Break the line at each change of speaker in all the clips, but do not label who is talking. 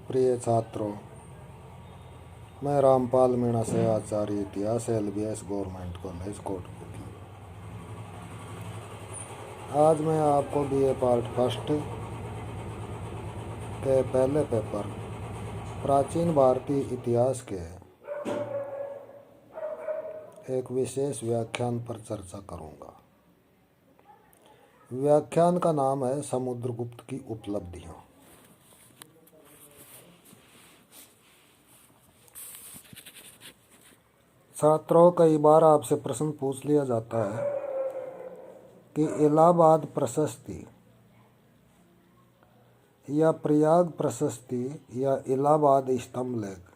प्रिय छात्रों, मैं रामपाल मीणा से आचार्य इतिहास LBS गवर्नमेंट कॉलेज कोटपुतली। आज मैं आपको BA पार्ट फर्स्ट के पहले पेपर प्राचीन भारतीय इतिहास के एक विशेष व्याख्यान पर चर्चा करूंगा। व्याख्यान का नाम है समुद्रगुप्त की उपलब्धियां। छात्रों, कई बार आपसे प्रश्न पूछ लिया जाता है कि इलाहाबाद प्रशस्ति या प्रयाग प्रशस्ति या इलाहाबाद स्तंभलेख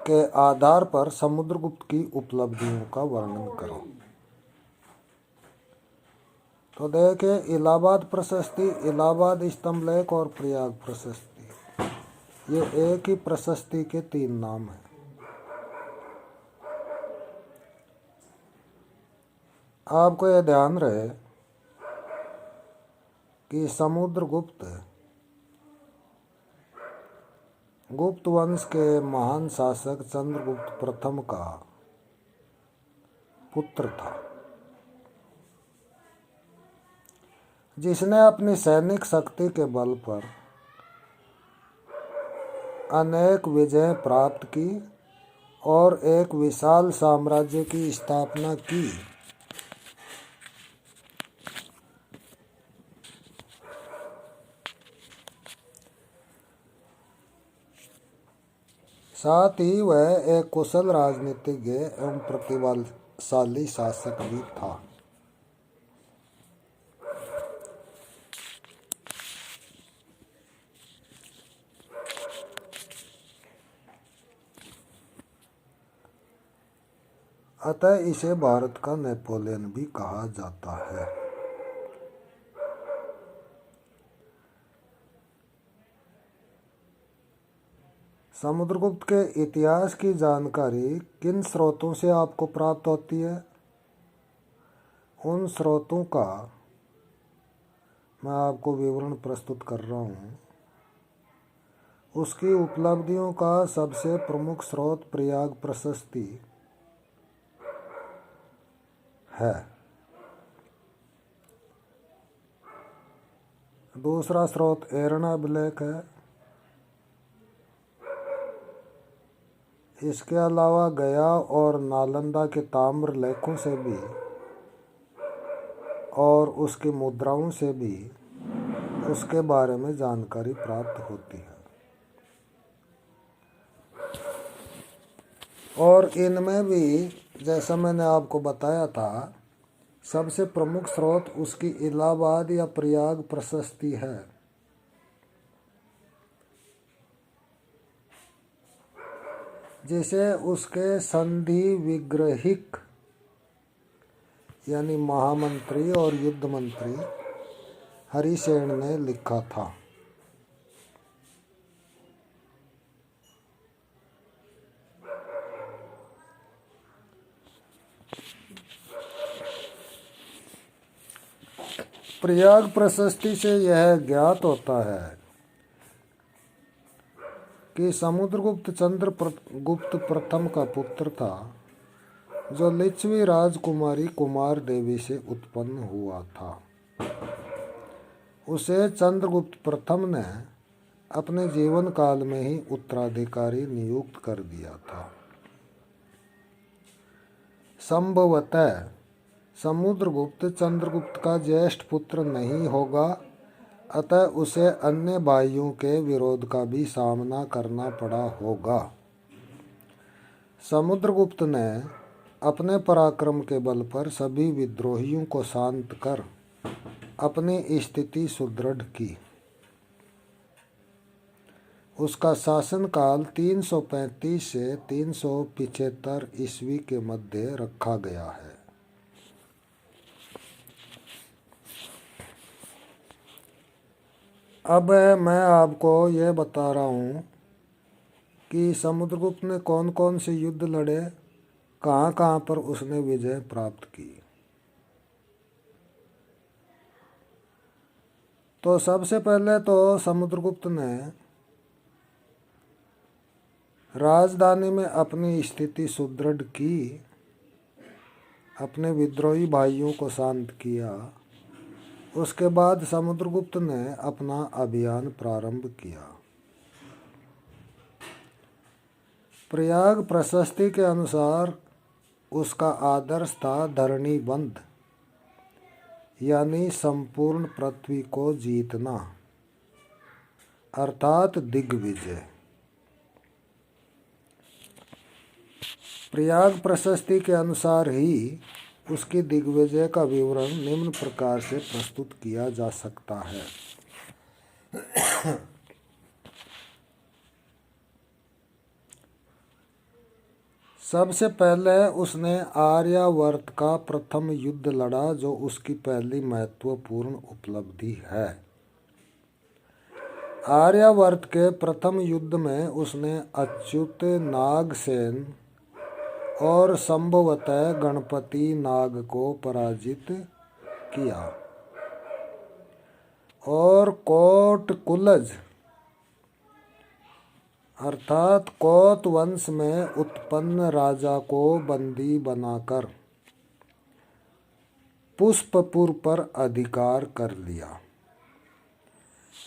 के आधार पर समुद्रगुप्त की उपलब्धियों का वर्णन करो। तो देखिए, इलाहाबाद प्रशस्ति, इलाहाबाद स्तंभलेख और प्रयाग प्रशस्ति, ये एक ही प्रशस्ति के तीन नाम हैं। आपको यह ध्यान रहे कि समुद्रगुप्त गुप्त वंश के महान शासक चंद्रगुप्त प्रथम का पुत्र था, जिसने अपनी सैनिक शक्ति के बल पर अनेक विजय प्राप्त की और एक विशाल साम्राज्य की स्थापना की। साथ ही वह एक कुशल राजनीतिज्ञ एवं प्रतिभाशाली शासक भी था। अतः इसे भारत का नेपोलियन भी कहा जाता है। समुद्रगुप्त के इतिहास की जानकारी किन स्रोतों से आपको प्राप्त होती है? उन स्रोतों का मैं आपको विवरण प्रस्तुत कर रहा हूँ। उसकी उपलब्धियों का सबसे प्रमुख स्रोत प्रयाग प्रशस्ति है। दूसरा स्रोत ऐरण अभिलेख है। इसके अलावा गया और नालंदा के ताम्र लेखों से भी और उसकी मुद्राओं से भी उसके बारे में जानकारी प्राप्त होती है। और इनमें भी, जैसा मैंने आपको बताया था, सबसे प्रमुख स्रोत उसकी इलाहाबाद या प्रयाग प्रशस्ति है। जिसे उसके संधि विग्रहिक यानी महामंत्री और युद्ध मंत्री हरिसेन ने लिखा था। प्रयाग प्रशस्ति से यह ज्ञात होता है कि समुद्रगुप्त चंद्रगुप्त प्रथम का पुत्र था, जो लिच्छवी राजकुमारी कुमार देवी से उत्पन्न हुआ था। उसे चंद्रगुप्त प्रथम ने अपने जीवन काल में ही उत्तराधिकारी नियुक्त कर दिया था। संभवतः समुद्रगुप्त चंद्रगुप्त का ज्येष्ठ पुत्र नहीं होगा, अतः उसे अन्य भाइयों के विरोध का भी सामना करना पड़ा होगा। समुद्रगुप्त ने अपने पराक्रम के बल पर सभी विद्रोहियों को शांत कर अपनी स्थिति सुदृढ़ की। उसका शासनकाल 335 से 375 ईस्वी के मध्य रखा गया है। अब मैं आपको यह बता रहा हूँ कि समुद्रगुप्त ने कौन कौन से युद्ध लड़े, कहाँ कहाँ पर उसने विजय प्राप्त की। तो सबसे पहले तो समुद्रगुप्त ने राजधानी में अपनी स्थिति सुदृढ़ की, अपने विद्रोही भाइयों को शांत किया। उसके बाद समुद्रगुप्त ने अपना अभियान प्रारंभ किया। प्रयाग प्रशस्ति के अनुसार उसका आदर्श था धरणीबंध, यानी संपूर्ण पृथ्वी को जीतना, अर्थात दिग्विजय। प्रयाग प्रशस्ति के अनुसार ही उसकी दिग्विजय का विवरण निम्न प्रकार से प्रस्तुत किया जा सकता है। सबसे पहले उसने आर्यावर्त का प्रथम युद्ध लड़ा, जो उसकी पहली महत्वपूर्ण उपलब्धि है। आर्यावर्त के प्रथम युद्ध में उसने अच्युत, नागसेन और संभवतः गणपति नाग को पराजित किया और कोटकुलज अर्थात कोत वंश में उत्पन्न राजा को बंदी बनाकर पुष्पपुर पर अधिकार कर लिया।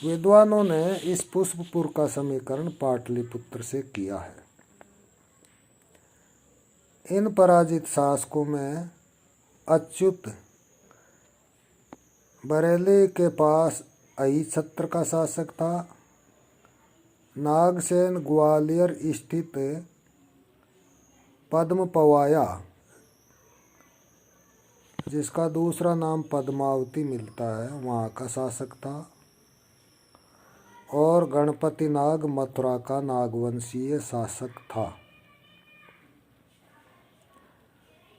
विद्वानों ने इस पुष्पपुर का समीकरण पाटलिपुत्र से किया है। इन पराजित शासकों में अच्युत बरेली के पास अहिछत्र का शासक था। नागसेन ग्वालियर स्थित पद्मपवाया, जिसका दूसरा नाम पद्मावती मिलता है, वहाँ का शासक था। और गणपति नाग मथुरा का नागवंशीय शासक था।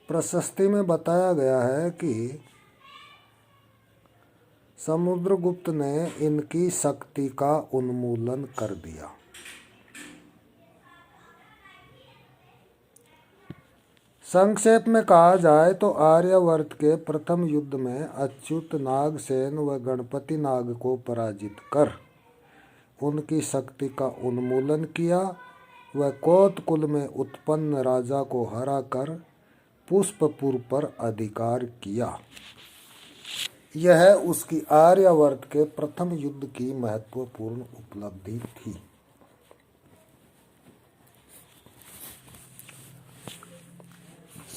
प्रशस्ति में बताया गया है कि समुद्रगुप्त ने इनकी शक्ति का उन्मूलन कर दिया। संक्षेप में कहा जाए तो आर्यावर्त के प्रथम युद्ध में अच्युत, नागसेन व गणपति नाग को पराजित कर उनकी शक्ति का उन्मूलन किया व कोतकुल में उत्पन्न राजा को हराकर पुष्पपुर पर अधिकार किया। यह उसकी आर्यावर्त के प्रथम युद्ध की महत्वपूर्ण उपलब्धि थी।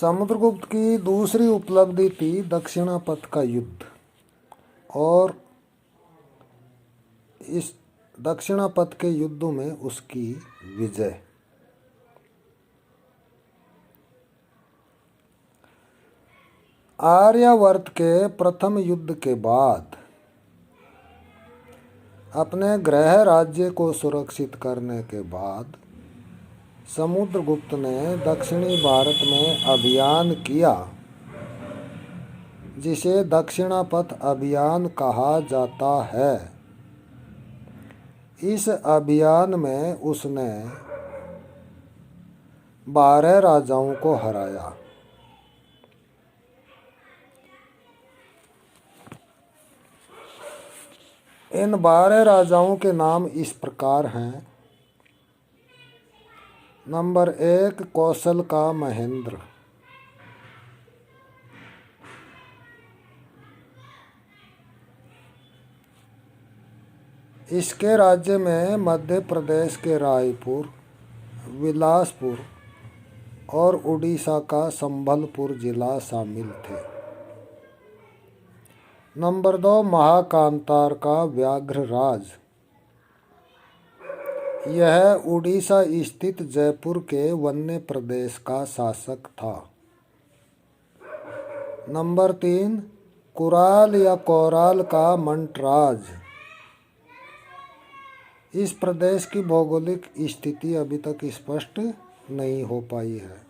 समुद्रगुप्त की दूसरी उपलब्धि थी दक्षिणापथ का युद्ध और इस दक्षिणापथ के युद्धों में उसकी विजय। आर्यावर्त के प्रथम युद्ध के बाद अपने गृह राज्य को सुरक्षित करने के बाद समुद्रगुप्त ने दक्षिणी भारत में अभियान किया, जिसे दक्षिणापथ अभियान कहा जाता है। इस अभियान में उसने 12 राजाओं को हराया। इन 12 राजाओं के नाम इस प्रकार हैं। नंबर 1 कौशल का महेंद्र। इसके राज्य में मध्य प्रदेश के रायपुर, बिलासपुर और उड़ीसा का संबलपुर जिला शामिल थे। नंबर 2 महाकांतार का व्याघ्रराज। यह उड़ीसा स्थित जयपुर के वन्य प्रदेश का शासक था। नंबर 3 कुराल या कोराल का मंटराज। इस प्रदेश की भौगोलिक स्थिति अभी तक स्पष्ट नहीं हो पाई है।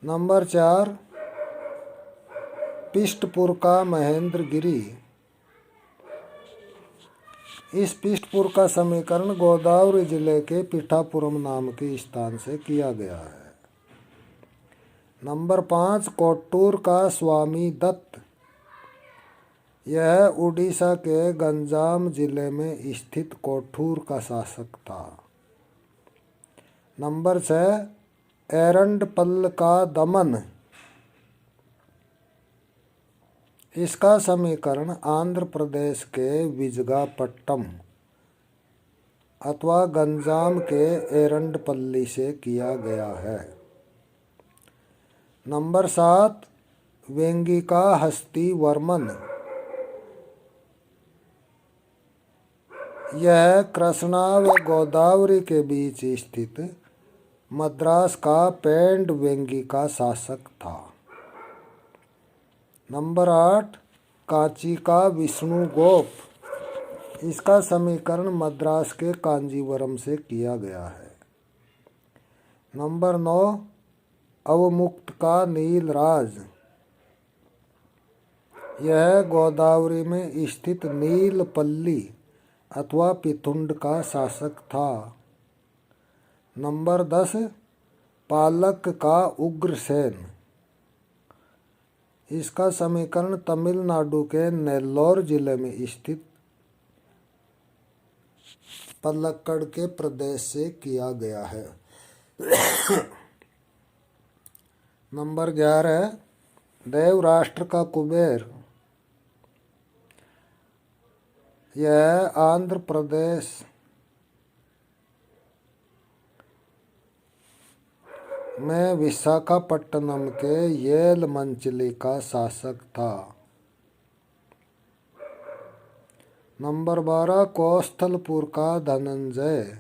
नंबर 4 पिष्टपुर का महेंद्रगिरी। इस पिष्टपुर का समीकरण गोदावरी जिले के पिठापुरम नाम के स्थान से किया गया है। नंबर 5 कोट्टूर का स्वामी दत्त। यह उड़ीसा के गंजाम जिले में स्थित कोठूर का शासक था। नंबर 6 एरंडपल का दमन। इसका समीकरण आंध्र प्रदेश के विजयपट्टनम अथवा गंजाम के एरंडपल्ली से किया गया है। नंबर 7 वेंगिका हस्तिवर्मन। यह कृष्णा व गोदावरी के बीच स्थित मद्रास का पेंड वेंगी का शासक था। नंबर 8 कांची का विष्णुगोप। इसका समीकरण मद्रास के कांजीवरम से किया गया है। नंबर 9 अवमुक्त का नीलराज। यह गोदावरी में स्थित नीलपल्ली अथवा पिथुंड का शासक था। नंबर 10 पालक का उग्रसेन। इसका समीकरण तमिलनाडु के नेल्लोर जिले में स्थित पलक्कड़ के प्रदेश से किया गया है। नंबर 11 देवराष्ट्र का कुबेर। यह आंध्र प्रदेश में विशाखापट्टनम के येलमंचली का शासक था। नंबर 12 कौस्थलपुर का धनंजय।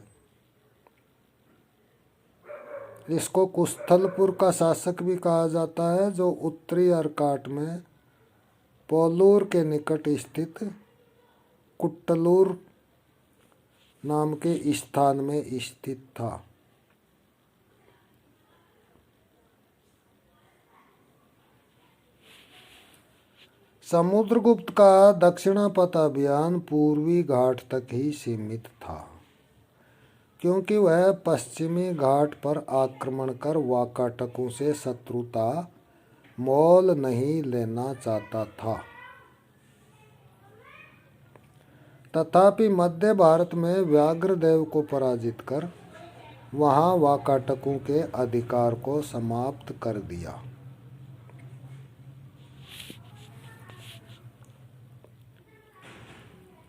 इसको कुस्थलपुर का शासक भी कहा जाता है, जो उत्तरी अर्काट में पोलूर के निकट स्थित कुट्टलूर नाम के स्थान में स्थित था। समुद्रगुप्त का दक्षिणापथ अभियान पूर्वी घाट तक ही सीमित था, क्योंकि वह पश्चिमी घाट पर आक्रमण कर वाकाटकों से शत्रुता मोल नहीं लेना चाहता था। तथापि मध्य भारत में व्याघ्रदेव को पराजित कर वहां वाकाटकों के अधिकार को समाप्त कर दिया।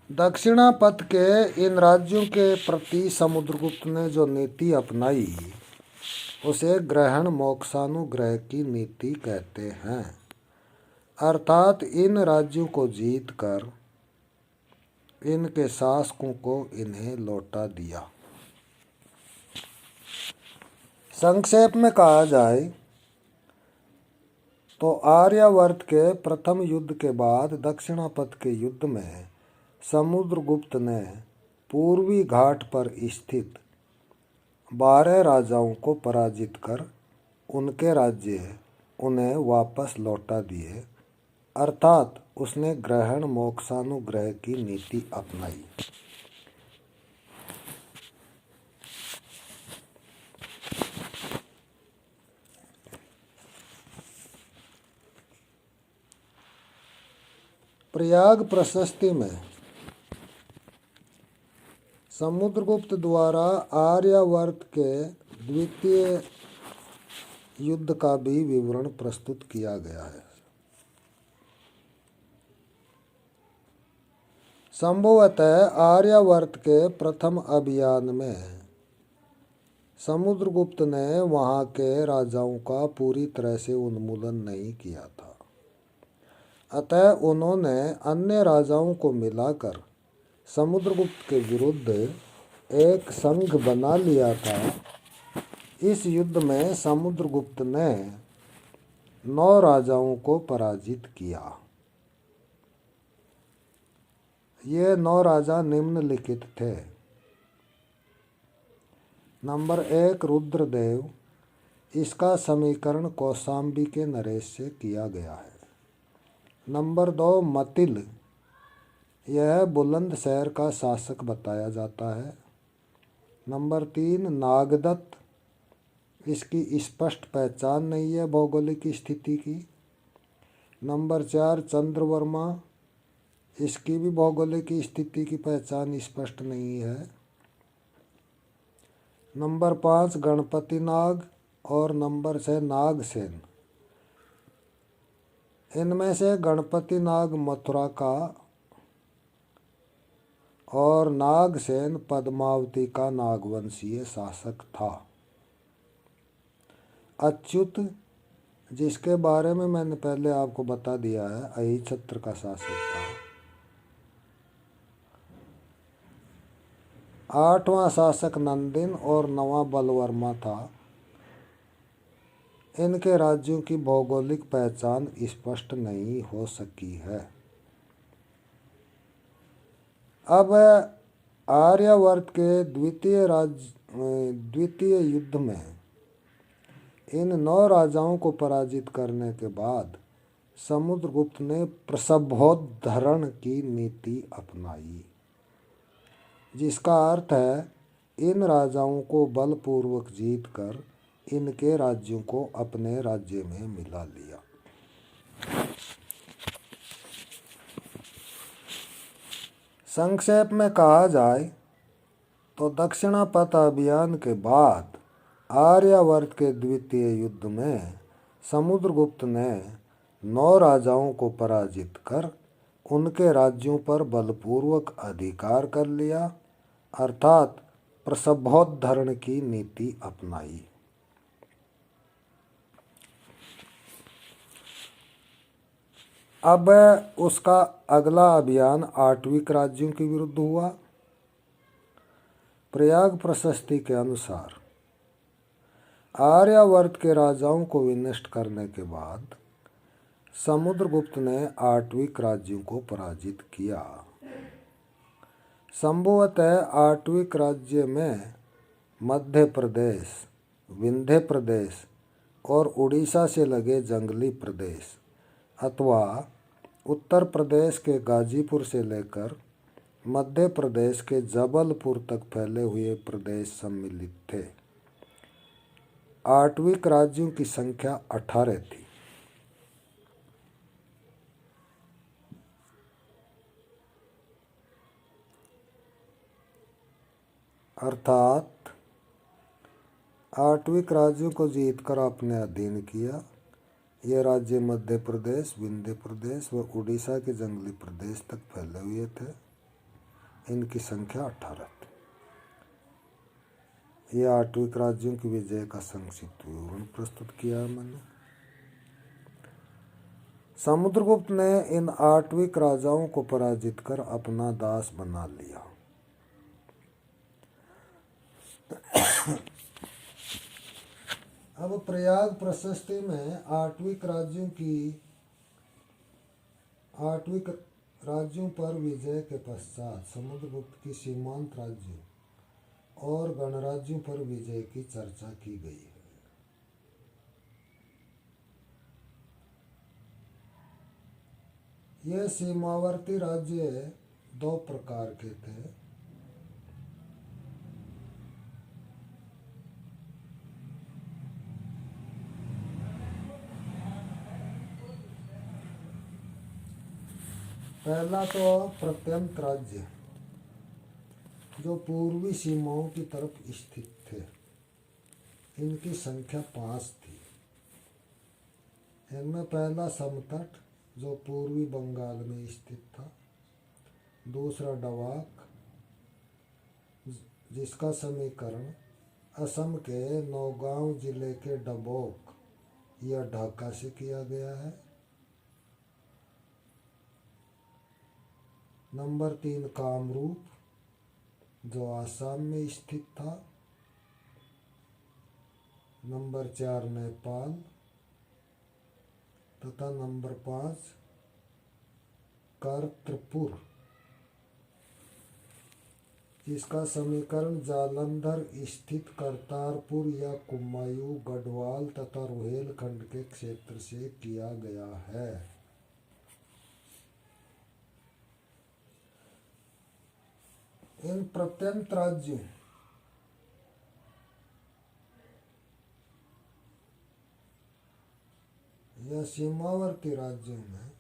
दक्षिणापथ के इन राज्यों के प्रति समुद्रगुप्त ने जो नीति अपनाई उसे ग्रहण मोक्षानुग्रह की नीति कहते हैं। अर्थात इन राज्यों को जीतकर इनके शासकों को इन्हें लौटा दिया। संक्षेप में कहा जाए तो आर्यावर्त के प्रथम युद्ध के बाद दक्षिणापथ के युद्ध में समुद्रगुप्त ने पूर्वी घाट पर स्थित 12 राजाओं को पराजित कर उनके राज्य उन्हें वापस लौटा दिए। अर्थात उसने ग्रहण मोक्षानुग्रह की नीति अपनाई। प्रयाग प्रशस्ति में समुद्रगुप्त द्वारा आर्यावर्त के द्वितीय युद्ध का भी विवरण प्रस्तुत किया गया है। संभवतः आर्यावर्त के प्रथम अभियान में समुद्रगुप्त ने वहां के राजाओं का पूरी तरह से उन्मूलन नहीं किया था। अतः उन्होंने अन्य राजाओं को मिलाकर समुद्रगुप्त के विरुद्ध एक संघ बना लिया था। इस युद्ध में समुद्रगुप्त ने 9 राजाओं को पराजित किया। ये 9 राजा निम्नलिखित थे। नंबर 1 रुद्रदेव। इसका समीकरण कौशाम्बी के नरेश से किया गया है। नंबर 2 मतिल। यह बुलंदशहर का शासक बताया जाता है। नंबर 3 नागदत्त। इसकी स्पष्ट पहचान नहीं है भौगोलिक स्थिति की। नंबर 4 चंद्रवर्मा। इसकी भी भौगोलिक स्थिति की पहचान स्पष्ट नहीं है। नंबर 5 गणपति नाग और नंबर 6 नागसेन। इनमें से गणपति नाग मथुरा का और नागसेन पद्मावती का नागवंशीय शासक था। अच्युत, जिसके बारे में मैंने पहले आपको बता दिया है, अहिछत्र का शासक था। 8वां शासक नंदिन और 9वां बलवर्मा था। इनके राज्यों की भौगोलिक पहचान स्पष्ट नहीं हो सकी है। अब आर्यावर्त के द्वितीय युद्ध में इन 9 राजाओं को पराजित करने के बाद समुद्रगुप्त ने प्रसभोद्धरण की नीति अपनाई, जिसका अर्थ है इन राजाओं को बलपूर्वक जीतकर इनके राज्यों को अपने राज्य में मिला लिया। संक्षेप में कहा जाए तो दक्षिणापथ अभियान के बाद आर्यावर्त के द्वितीय युद्ध में समुद्रगुप्त ने 9 राजाओं को पराजित कर उनके राज्यों पर बलपूर्वक अधिकार कर लिया, अर्थात प्रसभोद्धरण की नीति अपनाई। अब उसका अगला अभियान आट्विक राज्यों के विरुद्ध हुआ। प्रयाग प्रशस्ति के अनुसार आर्यावर्त के राजाओं को विनष्ट करने के बाद समुद्रगुप्त ने आट्विक राज्यों को पराजित किया। संभवतः आट्विक राज्य में मध्य प्रदेश, विंध्य प्रदेश और उड़ीसा से लगे जंगली प्रदेश अथवा उत्तर प्रदेश के गाजीपुर से लेकर मध्य प्रदेश के जबलपुर तक फैले हुए प्रदेश सम्मिलित थे। आट्विक राज्यों की संख्या 18 थी। अर्थात आट्विक राज्यों को जीतकर आपने अधीन किया। ये राज्य मध्य प्रदेश, विंध्य प्रदेश व उड़ीसा के जंगली प्रदेश तक फैले हुए थे। इनकी संख्या 18 थी। ये आट्विक राज्यों की विजय का संक्षिप्त विवरण प्रस्तुत किया है मैंने। समुद्रगुप्त ने इन आट्विक राजाओं को पराजित कर अपना दास बना लिया। अब प्रयाग प्रशस्ति में आट्विक राज्यों पर विजय के पश्चात समुद्रगुप्त की सीमांत राज्यों और गणराज्यों पर विजय की चर्चा की गई है। ये सीमावर्ती राज्य 2 प्रकार के थे। पहला तो प्रत्यंत राज्य, जो पूर्वी सीमाओं की तरफ स्थित थे। इनकी संख्या 5 थी। इनमें पहला समतट, जो पूर्वी बंगाल में स्थित था। दूसरा डवाक, जिसका समीकरण असम के नौगांव जिले के डबोक या ढाका से किया गया है। नंबर 3 कामरूप, जो आसाम में स्थित था। नंबर 4 नेपाल तथा नंबर 5 करतपुर, जिसका समीकरण जालंधर स्थित करतारपुर या कुमायूं, गढ़वाल तथा रुहेलखंड के क्षेत्र से किया गया है। इन प्रत्यंत राज्यों या सीमावर्ती राज्यों में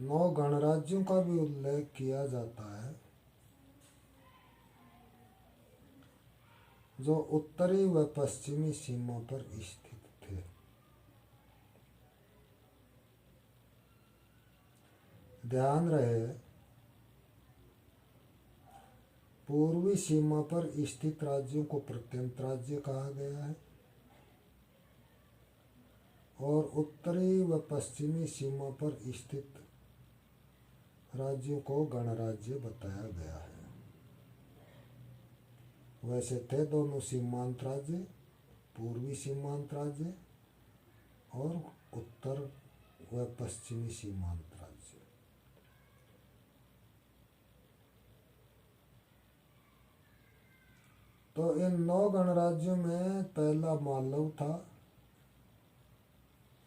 9 गणराज्यों का भी उल्लेख किया जाता है जो उत्तरी व पश्चिमी सीमा पर स्थित थे। ध्यान रहे, पूर्वी सीमा पर स्थित राज्यों को प्रत्यंत राज्य कहा गया है और उत्तरी व पश्चिमी सीमा पर स्थित राज्यों को गणराज्य बताया गया है। वैसे थे दोनों सीमांत राज्य, पूर्वी सीमांत राज्य और उत्तर व पश्चिमी सीमांत राज्य। तो इन 9 गणराज्यों में पहला मालव था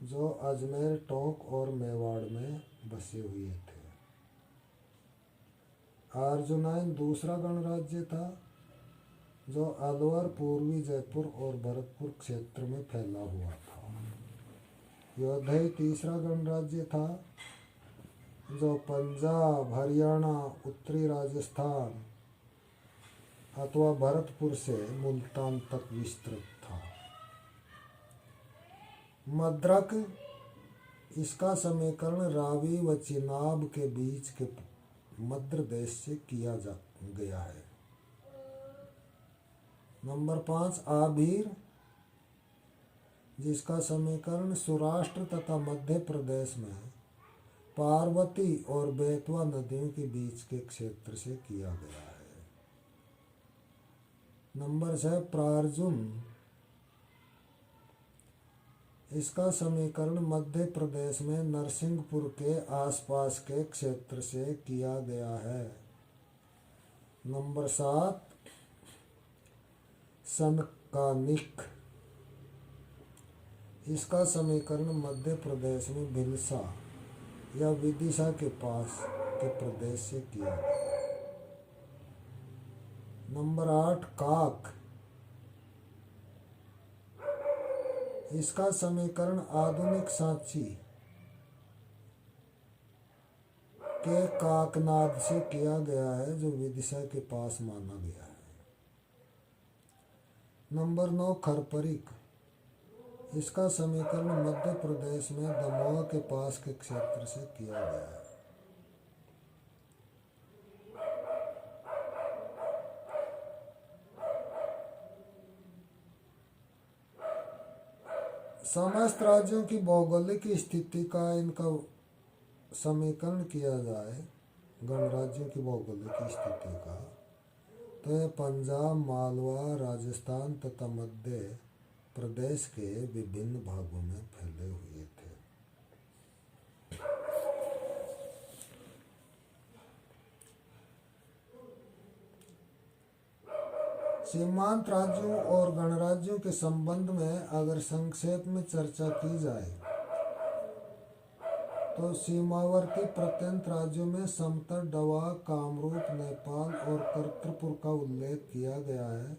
जो अजमेर, टोंक और मेवाड़ में बसे हुए थे। अर्जुनाइन दूसरा गणराज्य था जो अलवर, पूर्वी जयपुर और भरतपुर क्षेत्र में फैला हुआ था। योधई तीसरा गणराज्य था जो पंजाब, हरियाणा, उत्तरी राजस्थान अथवा भरतपुर से मुल्तान तक विस्तृत था। मद्रक, इसका समीकरण रावी व चिनाब के बीच के मद्र देश से किया गया है। नंबर 5 आभीर, जिसका समीकरण सौराष्ट्र तथा मध्य प्रदेश में पार्वती और बेतवा नदियों के बीच के क्षेत्र से किया गया है। नंबर 6 प्रार्जुन, इसका समीकरण मध्य प्रदेश में नरसिंहपुर के आसपास के क्षेत्र से किया गया है। नंबर 7 सनकानिक, इसका समीकरण मध्य प्रदेश में भिलसा या विदिशा के पास के प्रदेश से किया गया। नंबर 8 काक, इसका समीकरण आधुनिक सांची के काकनाद से किया गया है जो विदिशा के पास माना गया है। नंबर 9 खरपरिक, इसका समीकरण मध्य प्रदेश में दमोह के पास के क्षेत्र से किया गया है। समस्त राज्यों की भौगोलिक स्थिति का इनका समीकरण किया जाए, गणराज्यों की भौगोलिक स्थिति का, तो ये पंजाब, मालवा, राजस्थान तथा मध्य प्रदेश के विभिन्न भागों में फैले हुए थे। सीमांत राज्यों और गणराज्यों के संबंध में अगर संक्षेप में चर्चा की जाए तो सीमावर्ती प्रत्यंत राज्यों में समतट, डवा, कामरूप, नेपाल और कर्तरपुर का उल्लेख किया गया है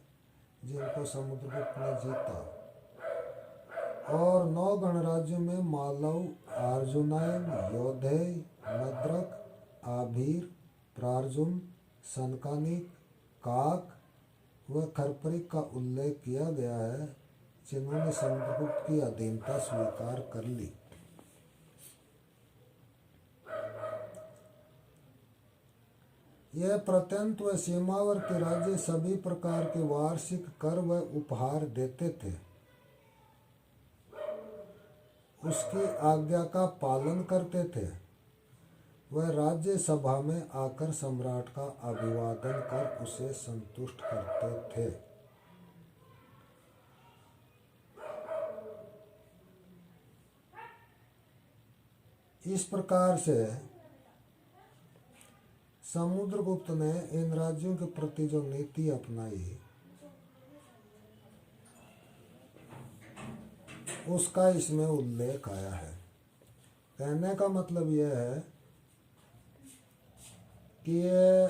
जिनको समुद्रगुप्त ने जीता। और 9 गणराज्यों में मालव, अर्जुनाइन, योधेय, मद्रक, आभीर, प्रार्जुन, सनकानिक, काक व खरपरिक का उल्लेख किया गया है जिन्होंने समुद्रगुप्त की अधीनता स्वीकार कर ली। यह प्रत्यंत व सीमावर्ती राज्य सभी प्रकार के वार्षिक कर व उपहार देते थे, उसकी आज्ञा का पालन करते थे, वह राज्य सभा में आकर सम्राट का अभिवादन कर उसे संतुष्ट करते थे। इस प्रकार से समुद्रगुप्त ने इन राज्यों के प्रति जो नीति अपनाई उसका इसमें उल्लेख आया है। कहने का मतलब यह है कि ये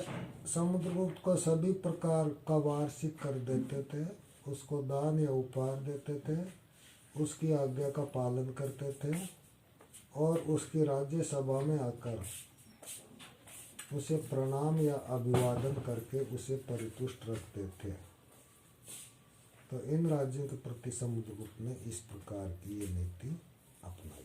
समुद्रगुप्त को सभी प्रकार का वार्षिक कर देते थे, उसको दान या उपहार देते थे, उसकी आज्ञा का पालन करते थे और उसकी राज्यसभा में आकर उसे प्रणाम या अभिवादन करके उसे परितुष्ट रखते थे। तो इन राज्यों के प्रति समुद्रगुप्त ने इस प्रकार की ये नीति अपनाई।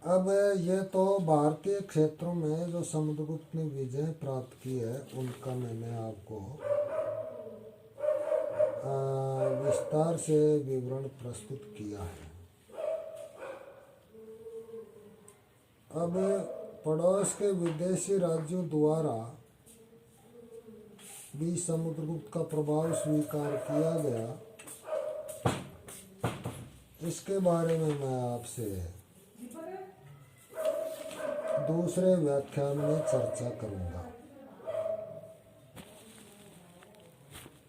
अब ये तो भारतीय क्षेत्रों में जो समुद्रगुप्त ने विजय प्राप्त की है उनका मैंने आपको विस्तार से विवरण प्रस्तुत किया है। अब पड़ोस के विदेशी राज्यों द्वारा भी समुद्रगुप्त का प्रभाव स्वीकार किया गया, इसके बारे में मैं आपसे दूसरे व्याख्यान में चर्चा करूंगा।